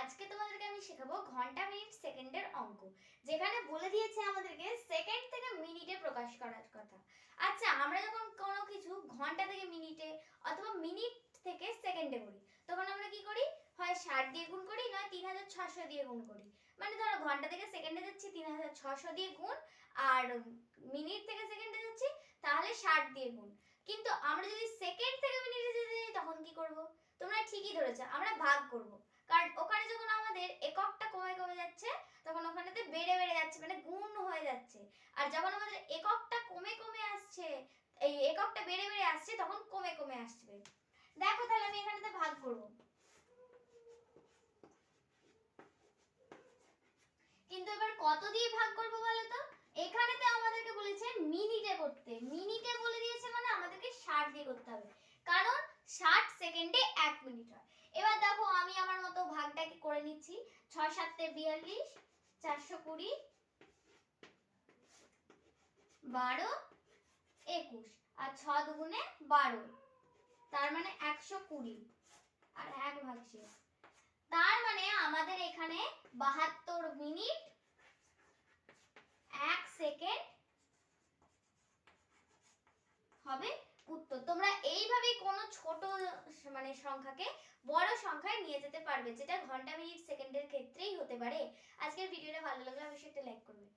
আজকে তোমাদেরকে আমি শেখাবো ঘন্টা মিনিট সেকেন্ডের অঙ্ক, যেখানে বলে দিয়েছে আমাদেরকে সেকেন্ড থেকে মিনিটে প্রকাশ করার কথা। আচ্ছা, আমরা যখন কোনো কিছু ঘন্টা থেকে মিনিটে অথবা মিনিট থেকে সেকেন্ডে করি, তখন আমরা কি করি? হয় 60 দিয়ে গুণ করি, নয় 3600 দিয়ে গুণ করি। মানে ধরো ঘন্টা থেকে সেকেন্ডে যাচ্ছি 3600 দিয়ে গুণ, আর মিনিট থেকে সেকেন্ডে যাচ্ছি তাহলে 60 দিয়ে গুণ। কিন্তু আমরা যদি সেকেন্ড থেকে মিনিটে যেতে যাই তখন কি করব? তোমরা ঠিকই ধরেছো, আমরা ভাগ করব। কারণ ওখানে যখন আমাদের এককটা কমে কমে যাচ্ছে তখন ওখানেতে বেড়ে বেড়ে যাচ্ছে, মানে গুণ হয়ে যাচ্ছে। আর যখন আমাদের এককটা কমে কমে আসছে, এই এককটা বেড়ে বেড়ে আসছে, তখন কমে কমে আসবে। দেখো তাহলে আমি এখানেতে ভাগ করব। কিন্তু এবার কত দিয়ে ভাগ করব বলো তো? এখানেতে আমাদেরকে বলেছে মিনিটে করতে। মিনিটে বলে দিয়েছে মানে আমাদেরকে 60 দিয়ে করতে হবে, কারণ 60 সেকেন্ডে 1 মিনিট হয়। এবার দেখো আমি আমার মতো ভাগটাকে করে নিচ্ছি। 6 7 42, 420, 12, 21, আর 6 দুগুণে 12, তার মানে 120, আর 1 ভাগ শেষ। তার মানে আমাদের এখানে 72 মিনিট 1 সেকেন্ড হবে উত্তর। তোমরা এইভাবে কোনো ছোট মানে সংখ্যাকে বড় সংখ্যায় নিয়ে যেতে পারবে, যেটা ঘন্টা মিনিট সেকেন্ডের ক্ষেত্রেই হতে পারে। আজকের ভিডিওটা ভালো লাগলে অবশ্যই একটা লাইক করবে।